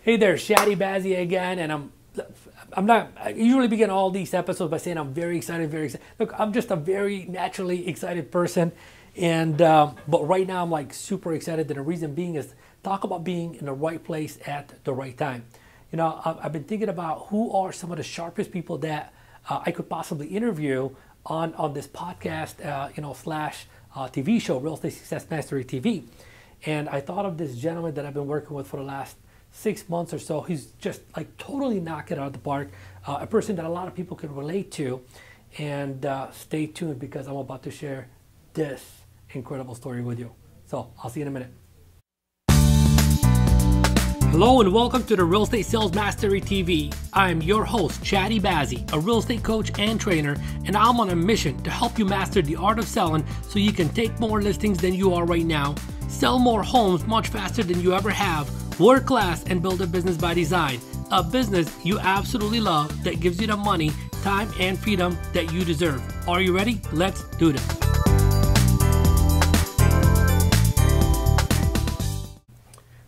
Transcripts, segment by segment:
Hey there, Chadi Bazzi again, and I usually begin all these episodes by saying I'm very excited, very excited. Look, I'm just a very naturally excited person, and but right now I'm like super excited, and the reason being is talk about being in the right place at the right time. You know, I've been thinking about who are some of the sharpest people that I could possibly interview on this podcast, slash TV show, Real Estate Success Mastery TV. And I thought of this gentleman that I've been working with for the last 6 months or so. He's just like totally knocked it out of the park. A person that a lot of people can relate to. And stay tuned because I'm about to share this incredible story with you. So I'll see you in a minute. Hello and welcome to the Real Estate Sales Mastery TV. I am your host, Chadi Bazzi, a real estate coach and trainer, and I'm on a mission to help you master the art of selling so you can take more listings than you are right now, sell more homes much faster than you ever have, work less, and build a business by design. A business you absolutely love that gives you the money, time, and freedom that you deserve. Are you ready? Let's do this.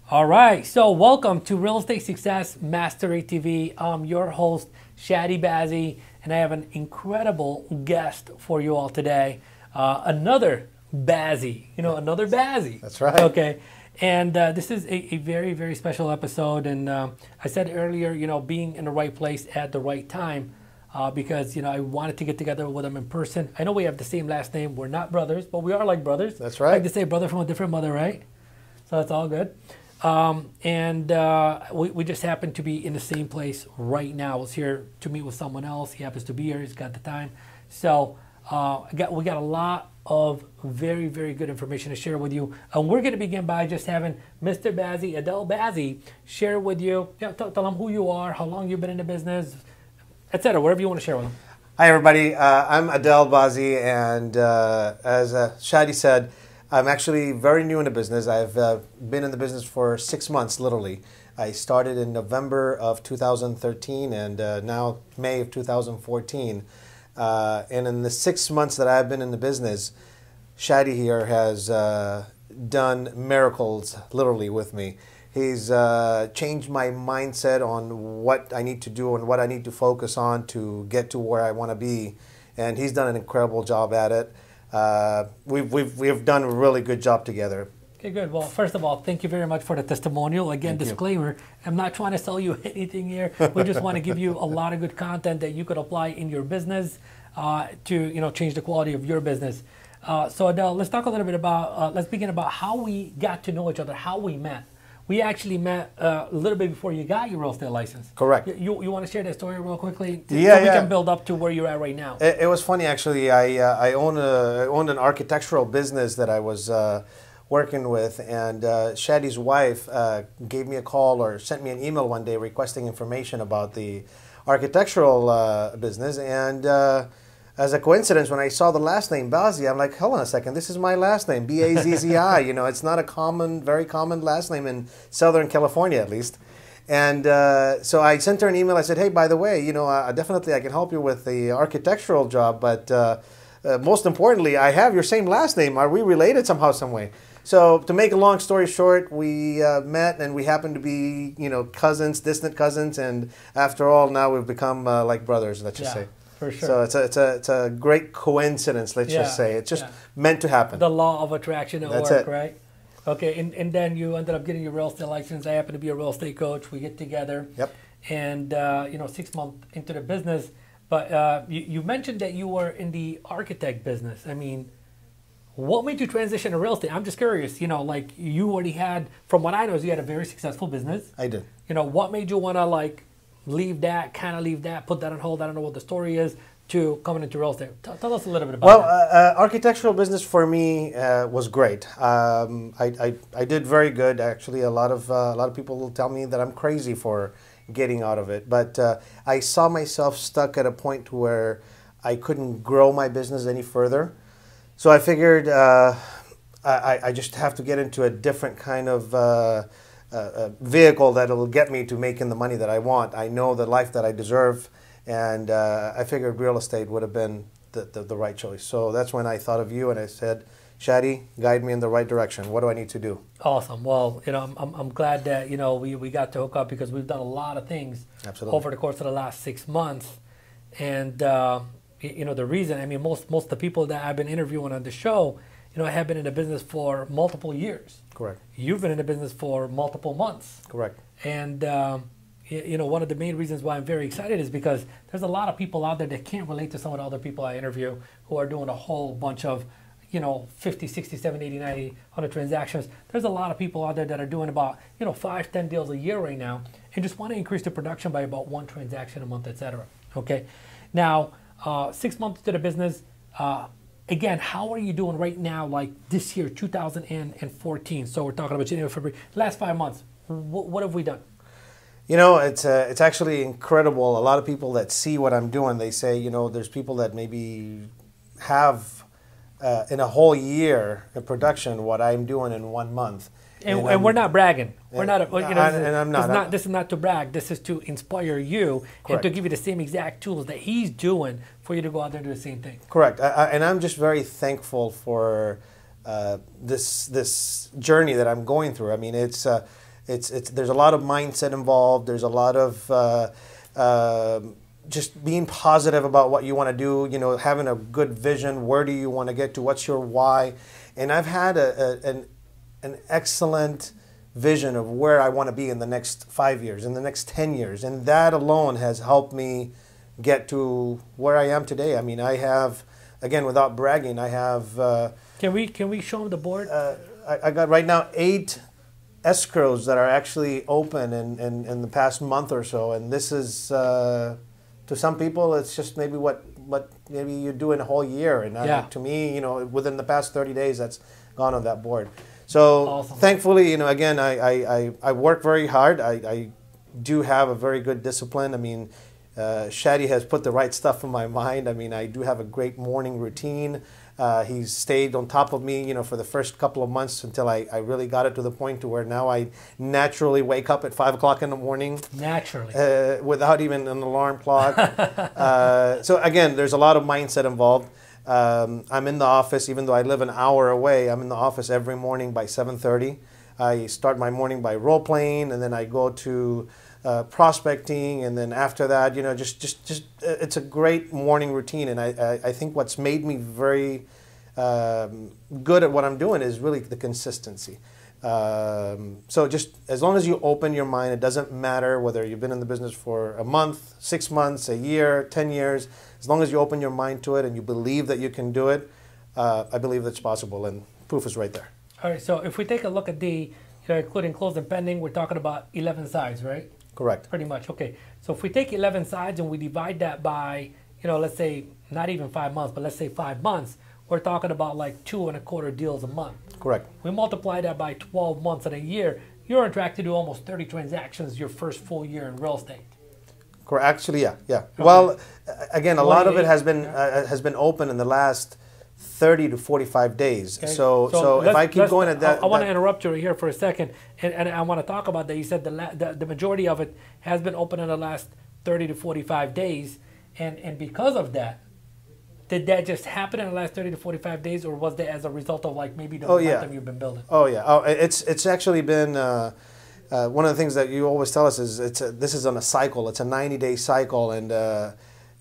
All right, so welcome to Real Estate Success Mastery TV. I'm your host, Chadi Bazzi, and I have an incredible guest for you all today. Another Bazzi, another Bazzi. That's right. Okay, and this is a very, very special episode. And I said earlier, being in the right place at the right time, because, I wanted to get together with him in person. I know we have the same last name. We're not brothers, but we are like brothers. That's right. I like to say brother from a different mother, right? So it's all good. We just happen to be in the same place right now. I was here to meet with someone else. He happens to be here. He's got the time. So we got a lot of very, very good information to share with you. And we're going to begin by just having Mr. Bazzi, Adel Bazzi, share with you. Tell them who you are, how long you've been in the business, etc. Whatever you want to share with them. Hi, everybody. I'm Adel Bazzi, and as Chadi said, I'm actually very new in the business. I've been in the business for 6 months, literally. I started in November of 2013 and now May of 2014. And in the 6 months that I've been in the business, Chadi here has done miracles, literally, with me. He's changed my mindset on what I need to do and what I need to focus on to get to where I want to be. And he's done an incredible job at it. We've done a really good job together. Okay, good. Well, first of all, thank you very much for the testimonial. Again, disclaimer, I'm not trying to sell you anything here. We just want to give you a lot of good content that you could apply in your business to change the quality of your business. So Adel, let's talk a little bit about, let's begin about how we got to know each other, how we met. We actually met a little bit before you got your real estate license. Correct. You want to share that story real quickly? Yeah, so we can build up to where you're at right now. It was funny, actually. I owned an architectural business that I was working with, and Chadi's wife gave me a call or sent me an email one day requesting information about the architectural business. And as a coincidence, when I saw the last name, Bazzi, I'm like, hold on a second, this is my last name, B-A-Z-Z-I. It's not a very common last name in Southern California, at least. And so I sent her an email. I said, hey, by the way, definitely I can help you with the architectural job, but most importantly, I have your same last name. Are we related somehow, some way? So to make a long story short, we met and we happen to be, cousins, distant cousins. And after all, now we've become like brothers, let's just say. For sure. So it's a great coincidence, let's just say. It's just meant to happen. The law of attraction at That's work, it. right? Okay, and then you ended up getting your real estate license. I happen to be a real estate coach. We get together. Yep. And, 6 months into the business. But you mentioned that you were in the architect business. I mean, what made you transition to real estate? I'm just curious. Like you already had, from what I know, you had a very successful business. I did. What made you want to leave that, put that on hold? I don't know what the story is, to coming into real estate. Tell us a little bit about that. Architectural business for me was great. I did very good. Actually, a lot of people will tell me that I'm crazy for getting out of it. But I saw myself stuck at a point where I couldn't grow my business any further. So I figured I just have to get into a different kind of vehicle that will get me to making the money that I want. I know the life that I deserve, and I figured real estate would have been the right choice. So that's when I thought of you, and I said, Chadi, guide me in the right direction. What do I need to do? Awesome. Well, I'm glad that, we got to hook up because we've done a lot of things over the course of the last 6 months. And, the reason, I mean, most of the people that I've been interviewing on the show, have been in the business for multiple years. Correct. You've been in the business for multiple months. Correct. And, one of the main reasons why I'm very excited is because there's a lot of people out there that can't relate to some of the other people I interview who are doing a whole bunch of 50, 60, 70, 80, 90, 100 transactions. There's a lot of people out there that are doing about, 5, 10 deals a year right now and just want to increase the production by about 1 transaction a month, etc. Okay. Now, 6 months to the business, again, how are you doing right now, like this year, 2014? So we're talking about January, February, last 5 months. What have we done? It's actually incredible. A lot of people that see what I'm doing, they say, there's people that maybe have in a whole year in production what I'm doing in 1 month. And we're not bragging. We're not. And I'm not. This is not to brag. This is to inspire you and to give you the same exact tools that he's doing for you to go out there and do the same thing. Correct. And I'm just very thankful for this journey that I'm going through. I mean, it's there's a lot of mindset involved. There's a lot of just being positive about what you want to do, having a good vision. Where do you want to get to? What's your why? And I've had an excellent vision of where I want to be in the next 5 years, in the next 10 years. And that alone has helped me get to where I am today. I mean, I have, again, without bragging, I have... Can we show them the board? I got right now 8 escrows that are actually open in the past month or so. And this is... to some people, it's just maybe what maybe you do in a whole year. And to me, within the past 30 days, that's gone on that board. So awesome. Thankfully, again, I work very hard. I do have a very good discipline. I mean, Chadi has put the right stuff in my mind. I mean, I do have a great morning routine. He's stayed on top of me, for the first couple of months until I really got it to the point to where now I naturally wake up at 5 o'clock in the morning. Naturally. Without even an alarm clock. So again, there's a lot of mindset involved. I'm in the office, even though I live an hour away, I'm in the office every morning by 7:30. I start my morning by role playing, and then I go to prospecting, and then after that, just it's a great morning routine. And I think what's made me very good at what I'm doing is really the consistency. So just as long as you open your mind, it doesn't matter whether you've been in the business for a month, 6 months, a year, 10 years, as long as you open your mind to it and you believe that you can do it, I believe that's possible, and proof is right there. All right, so if we take a look at the, including closed and pending, we're talking about 11 sides, right? Correct. Pretty much, okay. So if we take 11 sides and we divide that by, let's say not even 5 months, but let's say 5 months, we're talking about like 2.25 deals a month. Correct. We multiply that by 12 months in a year, you're on track to do almost 30 transactions your first full year in real estate. Correct. Actually, yeah. Okay. Well, again, a lot of it has been open in the last 30 to 45 days. Okay. So if I keep going at that... I want to interrupt you here for a second, and I want to talk about that. You said the majority of it has been open in the last 30 to 45 days, and because of that, did that just happen in the last 30 to 45 days, or was that as a result of like maybe the momentum you've been building? Oh, yeah. Oh, it's actually been... one of the things that you always tell us is this is on a cycle. It's a 90-day cycle, and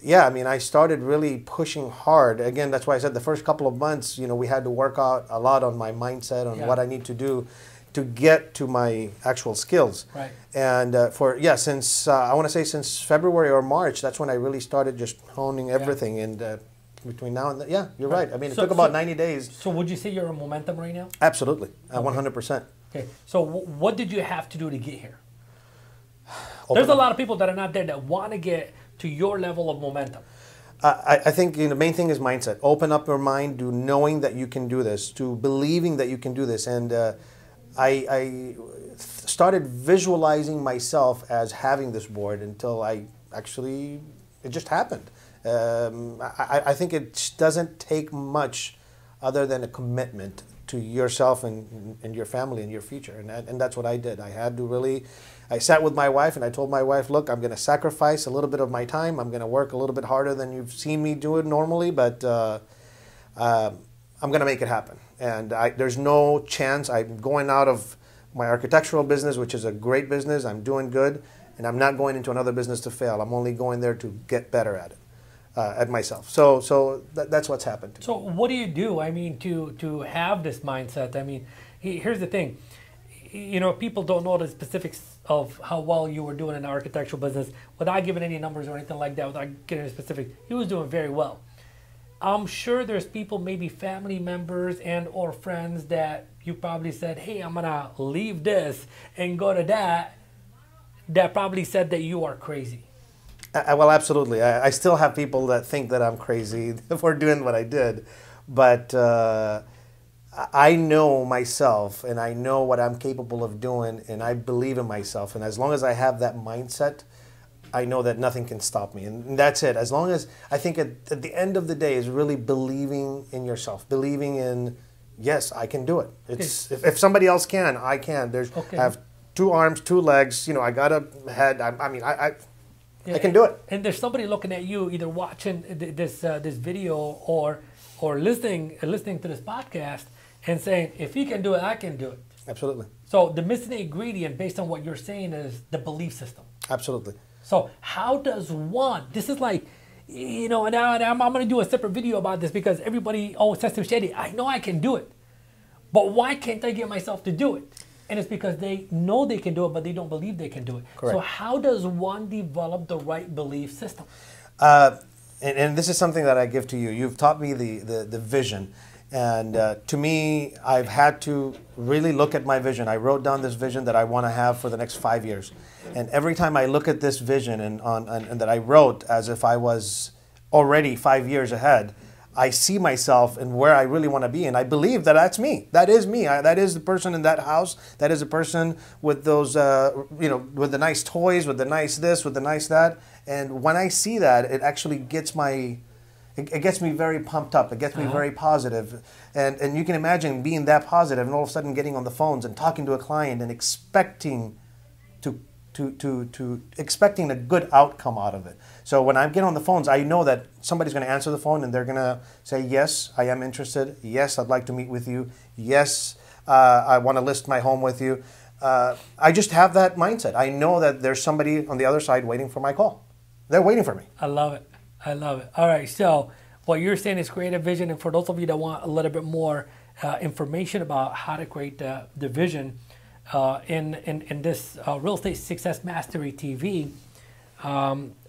yeah, I mean, I started really pushing hard. Again, that's why I said the first couple of months, we had to work out a lot on my mindset, on what I need to do to get to my actual skills. Right. And since I want to say since February or March, that's when I really started just honing everything. And between now and then, you're right. I mean, it took about 90 days. So would you say you're in momentum right now? Absolutely, 100%. Okay, so what did you have to do to get here? There's a lot of people that are not there that want to get to your level of momentum. I think the main thing is mindset. Open up your mind to knowing that you can do this, to believing that you can do this. And I started visualizing myself as having this board until it just happened. I think it doesn't take much other than a commitment to yourself and your family and your future. And that's what I did. I sat with my wife and I told my wife, look, I'm going to sacrifice a little bit of my time. I'm going to work a little bit harder than you've seen me do it normally, but I'm I'm going to make it happen. And there's no chance. I'm going out of my architectural business, which is a great business. I'm doing good. And I'm not going into another business to fail. I'm only going there to get better at it, at myself. So that's what's happened to me. So what do you do? I mean, to have this mindset. I mean, here's the thing. You know, people don't know the specifics of how well you were doing in the architectural business without giving any numbers or anything like that, without getting any specifics. He was doing very well. I'm sure there's people, maybe family members and or friends that you probably said, hey, I'm going to leave this and go to that probably said that you are crazy. Well, absolutely. I still have people that think that I'm crazy for doing what I did. But I know myself, and I know what I'm capable of doing, and I believe in myself. And as long as I have that mindset, I know that nothing can stop me. And that's it. As long as, I think at the end of the day is really believing in yourself, believing in, yes, I can do it. It's if somebody else can, I can. I have 2 arms, 2 legs, you know, I got a head. I can do it. And there's somebody looking at you, either watching this video or listening to this podcast and saying, if he can do it, I can do it. Absolutely. So the missing ingredient, based on what you're saying, is the belief system. Absolutely. So how does one, this is like, you know, and I'm going to do a separate video about this because everybody always says to me, Chadi, I know I can do it, but why can't I get myself to do it? And it's because they know they can do it, but they don't believe they can do it. Correct. So how does one develop the right belief system? And this is something that I give to you. You've taught me the vision. And to me, I've had to really look at my vision. I wrote down this vision that I want to have for the next 5 years. And every time I look at this vision and that I wrote as if I was already 5 years ahead, I see myself and where I really want to be. And I believe that that's me. That is me. That is the person in that house. That is the person with those, you know, with the nice toys, with the nice this, with the nice that. And when I see that, it actually gets it gets me very pumped up. It gets me very positive. And you can imagine being that positive and all of a sudden getting on the phones and talking to a client and expecting expecting a good outcome out of it. So when I get on the phones, I know that somebody's going to answer the phone and they're going to say, yes, I am interested. Yes, I'd like to meet with you. Yes, I want to list my home with you. I just have that mindset. I know that there's somebody on the other side waiting for my call. They're waiting for me. I love it. I love it. All right. So what you're saying is create a vision. And for those of you that want a little bit more information about how to create the vision, in this Real Estate Success Mastery TV,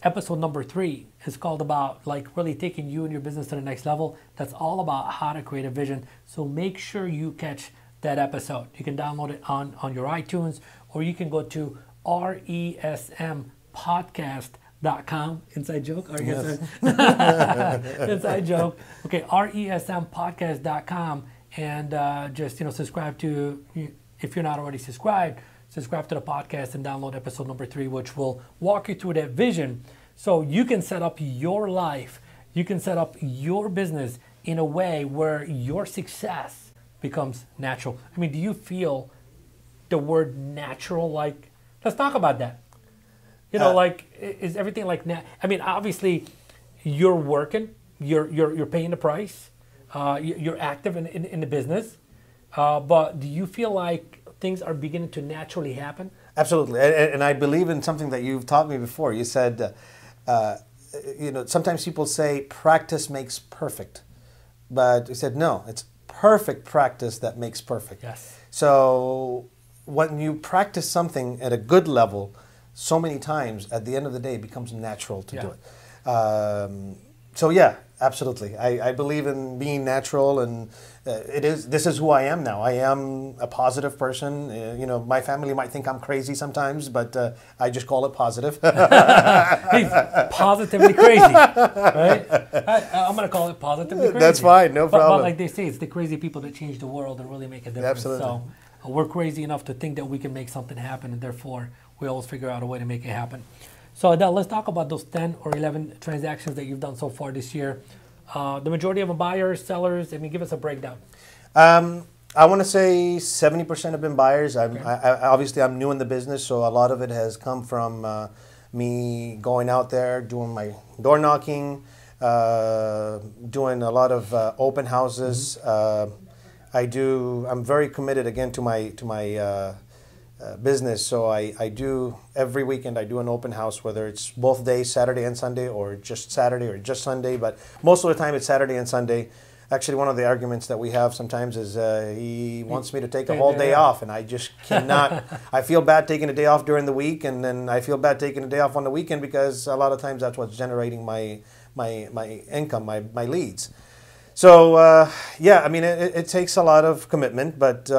episode number 3 is called about like really taking you and your business to the next level. That's all about how to create a vision. So make sure you catch that episode. You can download it on your iTunes, or you can go to resmpodcast.com. Inside joke? Yes. Inside joke. Okay, resmpodcast.com, and just, you know, subscribe to, if you're not already subscribed, subscribe to the podcast and download episode number 3, which will walk you through that vision so you can set up your life, you can set up your business in a way where your success becomes natural. I mean, do you feel the word natural? Like, let's talk about that. You know, like, is everything like I mean, obviously, you're working, you're paying the price, you're active in the business, but do you feel like things are beginning to naturally happen? Absolutely, and I believe in something that you've taught me before. You said, you know, sometimes people say practice makes perfect, but you said no, it's perfect practice that makes perfect. Yes. So when you practice something at a good level so many times, at the end of the day, it becomes natural to do it. So yeah, absolutely. I believe in being natural, and this is who I am now. I am a positive person. You know, my family might think I'm crazy sometimes, but I just call it positive. He's positively crazy, right? I'm going to call it positively crazy. That's fine, no problem. But like they say, it's the crazy people that change the world and really make a difference. Absolutely. So we're crazy enough to think that we can make something happen, and therefore we always figure out a way to make it happen. So Adele, let's talk about those 10 or 11 transactions that you've done so far this year. The majority of them buyers, sellers. I mean, give us a breakdown. I want to say 70% have been buyers. Obviously, I'm new in the business, so a lot of it has come from me going out there, doing my door knocking, doing a lot of open houses. I'm very committed again to my business. So I do every weekend. I do an open house, whether it's both days, Saturday and Sunday, or just Saturday or just Sunday. But most of the time, it's Saturday and Sunday. Actually, one of the arguments that we have sometimes is he wants me to take a whole day off, and I just cannot. I feel bad taking a day off during the week, and then I feel bad taking a day off on the weekend because a lot of times that's what's generating my income, my leads. So yeah, I mean, it takes a lot of commitment, but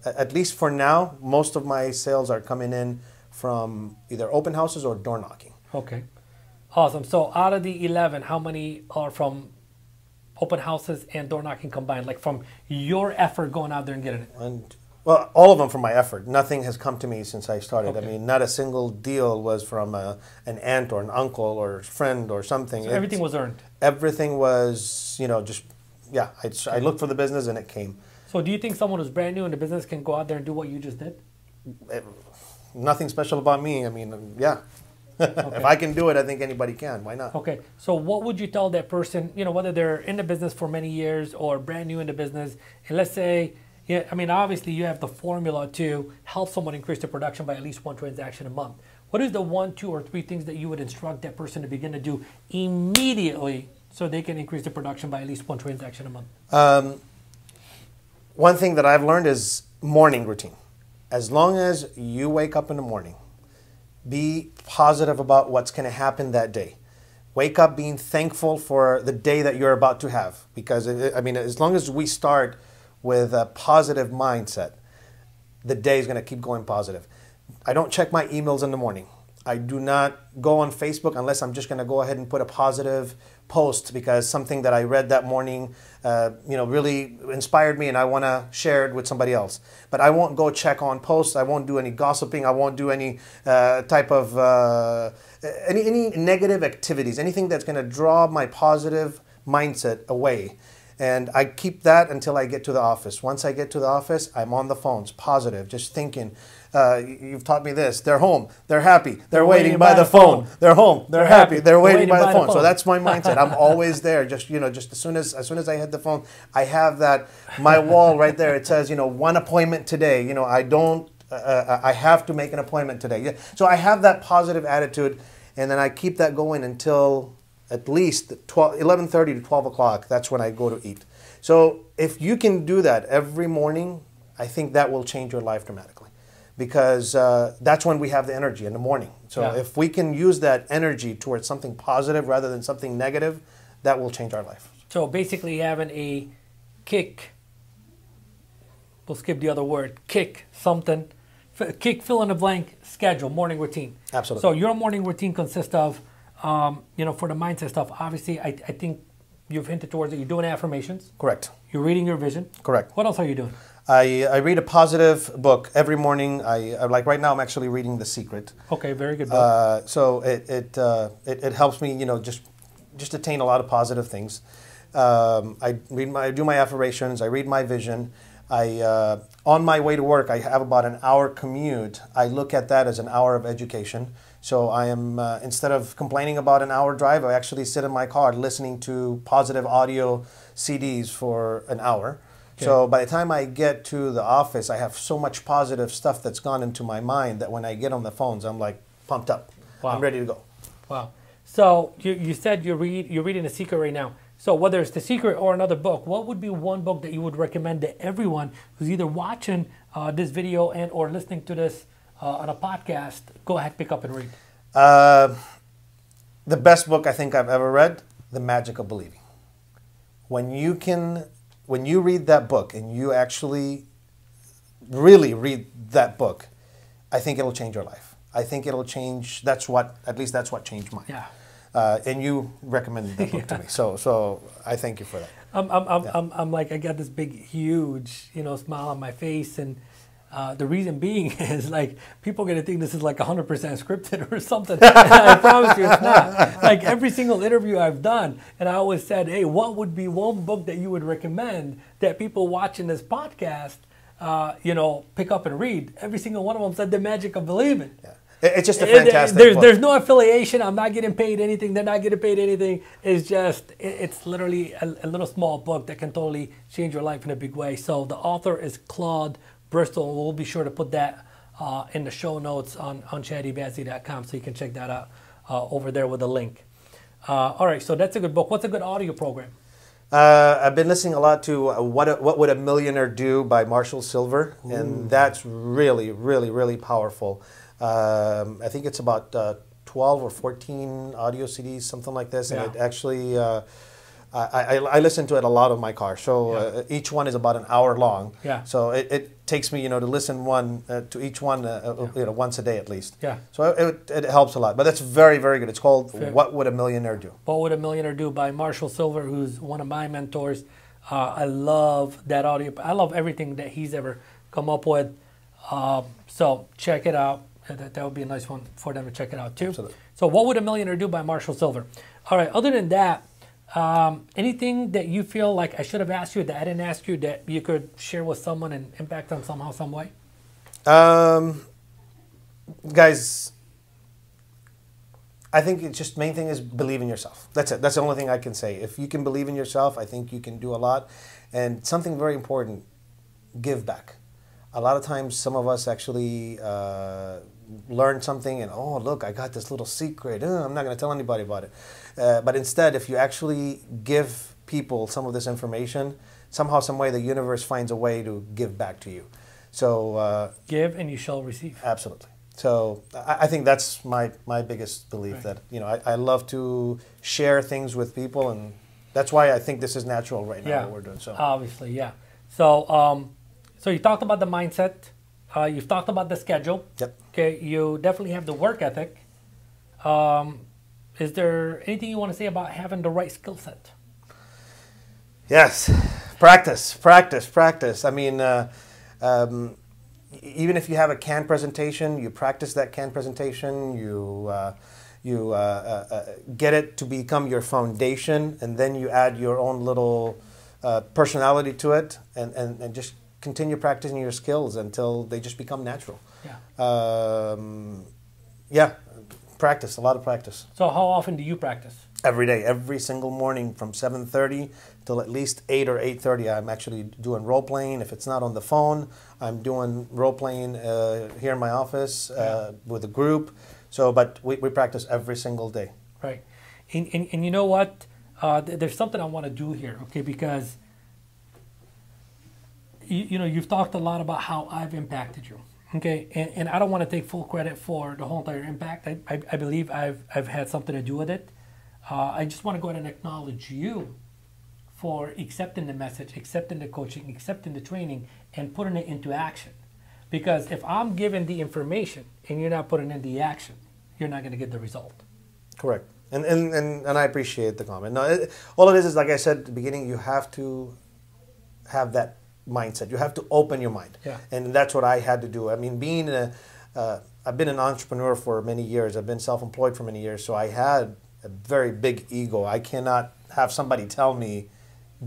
at least for now, most of my sales are coming in from either open houses or door knocking. Okay, awesome. So out of the 11, how many are from open houses and door knocking combined, like from your effort going out there and getting it? And well, all of them from my effort. Nothing has come to me since I started. Okay. I mean, not a single deal was from an aunt or an uncle or friend or something. So everything was earned. Everything was, just, yeah. I looked for the business and it came. So do you think someone who's brand new in the business can go out there and do what you just did? Nothing special about me. I mean, yeah. Okay. If I can do it, I think anybody can. Why not? Okay. So what would you tell that person, whether they're in the business for many years or brand new in the business, and let's say, yeah, I mean, obviously you have the formula to help someone increase their production by at least one transaction a month. What is the 1, 2, or 3 things that you would instruct that person to begin to do immediately so they can increase their production by at least one transaction a month? One thing that I've learned is morning routine. As long as you wake up in the morning, be positive about what's going to happen that day. Wake up being thankful for the day that you're about to have. Because, I mean, as long as we start with a positive mindset, the day is going to keep going positive. I don't check my emails in the morning. I do not go on Facebook unless I'm just going to go ahead and put a positive post because something that I read that morning, really inspired me and I want to share it with somebody else. But I won't go check on posts. I won't do any gossiping. I won't do any type of any negative activities, anything that's going to draw my positive mindset away. And I keep that until I get to the office. Once I get to the office, I'm on the phones, positive, just thinking. You've taught me this. They're home. They're happy. They're waiting by the phone. They're home. They're happy. They're waiting by the phone. So that's my mindset. I'm always there. Just as soon as I hit the phone, I have that my wall right there. It says one appointment today. I have to make an appointment today. So I have that positive attitude, and then I keep that going until at least 11:30 to 12 o'clock. That's when I go to eat. So if you can do that every morning, I think that will change your life dramatically. Because that's when we have the energy in the morning. So if we can use that energy towards something positive rather than something negative, that will change our life. So basically having a kick, we'll skip the other word, kick something, fill in the blank schedule, morning routine. Absolutely. So your morning routine consists of, for the mindset stuff, obviously I think you've hinted towards it. You're doing affirmations. Correct. You're reading your vision. Correct. What else are you doing? I read a positive book every morning. I like right now I'm actually reading The Secret. Okay, very good book. So it helps me, just attain a lot of positive things. I do my affirmations. I read my vision. On my way to work, I have about an hour commute. I look at that as an hour of education. So I am, instead of complaining about an hour drive, I actually sit in my car listening to positive audio CDs for an hour. Okay. So by the time I get to the office, I have so much positive stuff that's gone into my mind that when I get on the phones, I'm like pumped up. Wow. I'm ready to go. Wow. So you said you're reading The Secret right now. So whether it's The Secret or another book, what would be one book that you would recommend to everyone who's either watching this video and or listening to this on a podcast? Go ahead, pick up and read. The best book I think I've ever read, The Magic of Believing. When you read that book and you actually really read that book, I think it'll change your life. I think it'll change. At least that's what changed mine. Yeah. And you recommended that book to me, so I thank you for that. I'm like, I got this big, huge, smile on my face, and the reason being is like people are gonna think this is like 100% scripted or something. And I promise you, it's not. Like every single interview I've done, and I always said, hey, what would be one book that you would recommend that people watching this podcast, pick up and read? Every single one of them said The Magic of Believing. Yeah. It's just a fantastic book. There's no affiliation. I'm not getting paid anything. They're not getting paid anything. It's just, it's literally a little small book that can totally change your life in a big way. So the author is Claude Bristol. We'll be sure to put that in the show notes on ChadiBazzi.com, so you can check that out over there with a link. All right, so that's a good book. What's a good audio program? I've been listening a lot to What Would a Millionaire Do by Marshall Silver, and that's really, really, really powerful. I think it's about 12 or 14 audio CDs, something like this, and it actually, I listen to it a lot in my car. So each one is about an hour long. Yeah. So it takes me, to listen to each one, once a day at least. Yeah. So it helps a lot. But that's very, very good. It's called What Would a Millionaire Do? What Would a Millionaire Do by Marshall Silver, who's one of my mentors. I love that audio. I love everything that he's ever come up with. So check it out. That would be a nice one for them to check it out too. Absolutely. So What Would a Millionaire Do by Marshall Silver. All right, other than that, anything that you feel like I should have asked you that I didn't ask you that you could share with someone and impact them somehow, some way? Guys, I think it's just main thing is believe in yourself. That's it. That's the only thing I can say. If you can believe in yourself, I think you can do a lot. And something very important, give back. A lot of times some of us actually learn something and, oh, look, I got this little secret. I'm not going to tell anybody about it. But instead, if you actually give people some of this information, somehow, some way, the universe finds a way to give back to you. So give and you shall receive. Absolutely. So I think that's my biggest belief, that I love to share things with people, and that's why I think this is natural right now, what we're doing. So obviously, yeah. So so you talked about the mindset. You've talked about the schedule. Yep. Okay. You definitely have the work ethic. Is there anything you want to say about having the right skill set? Yes. Practice, practice, practice. I mean, even if you have a canned presentation, you practice that canned presentation, you get it to become your foundation, and then you add your own little personality to it, and just continue practicing your skills until they just become natural. Yeah. Yeah, practice, a lot of practice. So how often do you practice? Every day, every single morning from 7:30 till at least 8 or 8:30. I'm actually doing role playing. If it's not on the phone, I'm doing role playing here in my office with a group. So, but we practice every single day. Right, and you know what? There's something I want to do here, okay? Because you've talked a lot about how I've impacted you. Okay, and I don't want to take full credit for the whole entire impact. I believe I've had something to do with it. I just want to go ahead and acknowledge you for accepting the message, accepting the coaching, accepting the training, and putting it into action. Because if I'm giving the information and you're not putting in the action, you're not going to get the result. Correct. And I appreciate the comment. No, all it is like I said at the beginning, you have to have that mindset. You have to open your mind. Yeah. And that's what I had to do. I mean, I've been an entrepreneur for many years. I've been self-employed for many years. So I had a very big ego. I cannot have somebody tell me,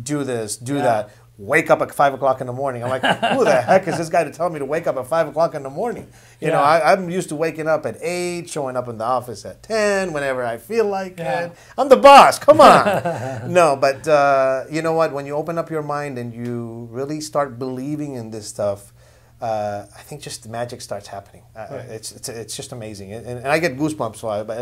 do this, do that. Wake up at 5 o'clock in the morning. I'm like, who the heck is this guy to tell me to wake up at 5 o'clock in the morning? You know, I'm used to waking up at 8, showing up in the office at 10, whenever I feel like it. I'm the boss. Come on. No, but you know what? When you open up your mind and you really start believing in this stuff, I think just the magic starts happening. It's just amazing. And I get goosebumps, but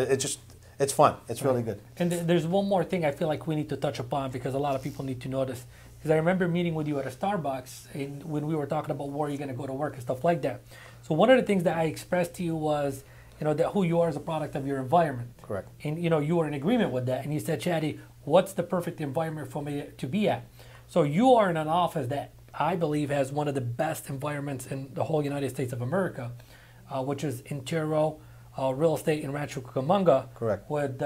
it's fun. It's really good. And there's one more thing I feel like we need to touch upon, because a lot of people need to know this. Because I remember meeting with you at a Starbucks when we were talking about where you're going to go to work and stuff like that. So one of the things that I expressed to you was, that who you are is a product of your environment. Correct. And you were in agreement with that. And you said, Chadi, what's the perfect environment for me to be at? So you are in an office that I believe has one of the best environments in the whole United States of America, which is Intero Real Estate in Rancho Cucamonga. Correct. With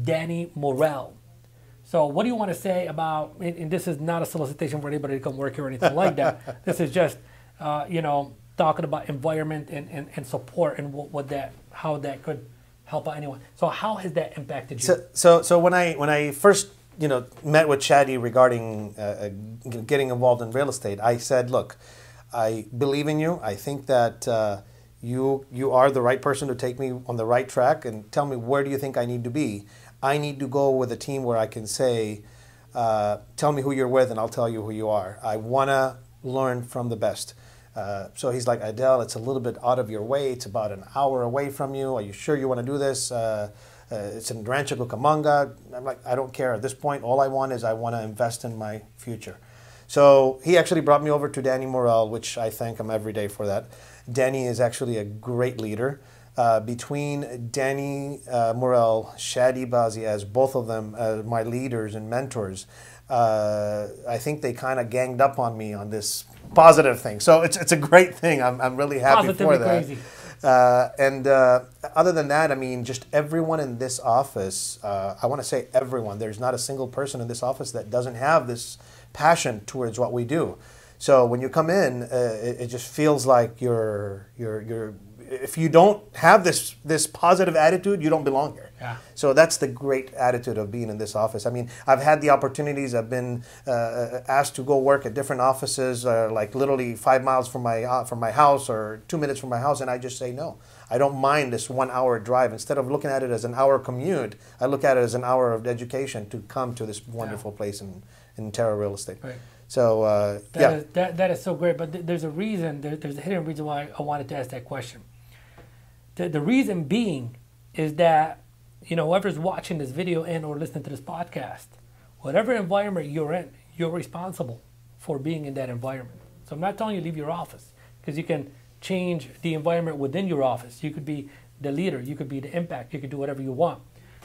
Danny Morel. So what do you want to say about, and this is not a solicitation for anybody to come work here or anything like that. This is just, talking about environment and support and how that could help out anyone. So how has that impacted you? So when I first, met with Chadi regarding getting involved in real estate, I said, look, I believe in you. I think that you are the right person to take me on the right track and tell me where do you think I need to be. I need to go with a team where I can say, tell me who you're with and I'll tell you who you are. I want to learn from the best. So he's like, Adel, it's a little bit out of your way. It's about an hour away from you. Are you sure you want to do this? It's in Rancho Cucamonga. I'm like, I don't care. At this point, all I want is I want to invest in my future. So he actually brought me over to Danny Morel, which I thank him every day for that. Danny is actually a great leader. Between Danny Morel, Chadi, Bazzi, as both of them my leaders and mentors, I think they kind of ganged up on me on this positive thing. So it's a great thing. I'm really happy for that. Crazy. Other than that, I mean, just everyone in this office, I want to say everyone, there's not a single person in this office that doesn't have this passion towards what we do. So when you come in, it just feels like you're if you don't have this positive attitude, you don't belong here. Yeah. So that's the great attitude of being in this office. I mean, I've had the opportunities. I've been asked to go work at different offices, like literally 5 miles from my house or 2 minutes from my house, and I just say no. I don't mind this 1 hour drive. Instead of looking at it as an hour commute, I look at it as an hour of education to come to this wonderful place in Terra Real Estate. Right. So that is so great. But there's a reason. There's a hidden reason why I wanted to ask that question. The reason being is that, you know, whoever's watching this video and or listening to this podcast, whatever environment you're in, you're responsible for being in that environment. So I'm not telling you to leave your office, because you can change the environment within your office. You could be the leader, you could be the impact, you could do whatever you want.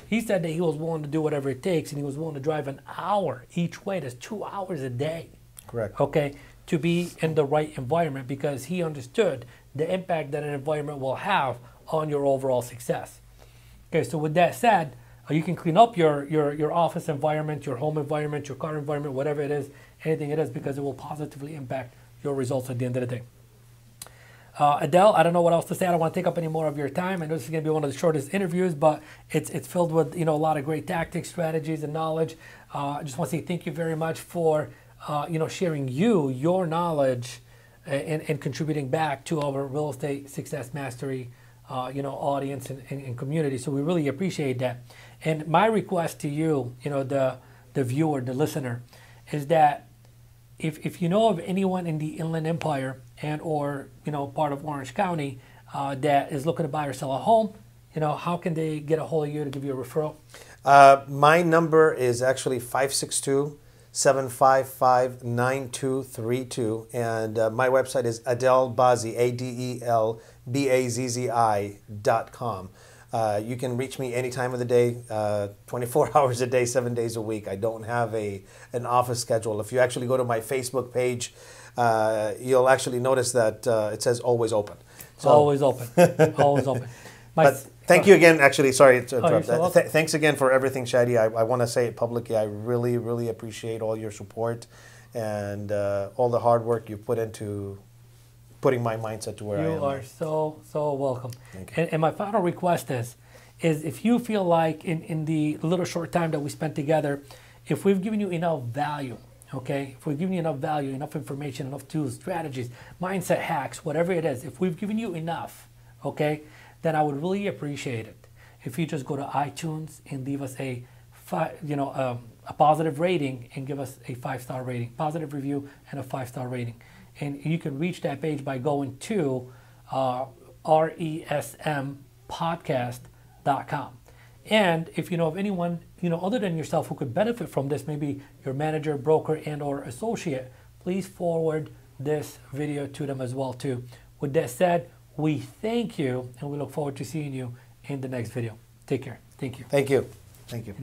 He said that he was willing to do whatever it takes, and he was willing to drive an hour each way. That's 2 hours a day. Correct. Okay, to be in the right environment, because he understood the impact that an environment will have on your overall success. Okay, so with that said, you can clean up your office environment, your home environment, your car environment, whatever it is, anything it is, because it will positively impact your results at the end of the day. Adel, I don't know what else to say. I don't want to take up any more of your time. I know this is going to be one of the shortest interviews, but it's filled with, you know, a lot of great tactics, strategies, and knowledge. I just want to say thank you very much for you know, sharing your knowledge and contributing back to our real estate success mastery you know, audience and community. So we really appreciate that. And my request to you, you know, the viewer, the listener, is that if you know of anyone in the Inland Empire and or, you know, part of Orange County that is looking to buy or sell a home, you know, how can they get a hold of you to give you a referral? My number is actually 562-755-9232, and my website is adelbazzi, ADELBAZZI.com. You can reach me any time of the day, 24 hours a day, 7 days a week. I don't have an office schedule. If you actually go to my Facebook page, you'll actually notice that it says always open. So, always open. Always open. But thank you again, actually, sorry to interrupt. So Thanks again for everything, Chadi. I want to say it publicly. I really, really appreciate all your support and all the hard work you put into putting my mindset to where I am. You are so welcome. Thank you. And my final request is if you feel like in the little short time that we spent together, if we've given you enough value, okay, if we've given you enough value, enough information, enough tools, strategies, mindset hacks, whatever it is, if we've given you enough, okay, then I would really appreciate it if you just go to iTunes and leave us a positive rating and give us a 5-star rating, positive review and a 5-star rating. And you can reach that page by going to resmpodcast.com. And if you know of anyone, you know, other than yourself who could benefit from this, maybe your manager, broker, and or associate, please forward this video to them as well too. With that said, we thank you, and we look forward to seeing you in the next video. Take care. Thank you. Thank you. Thank you.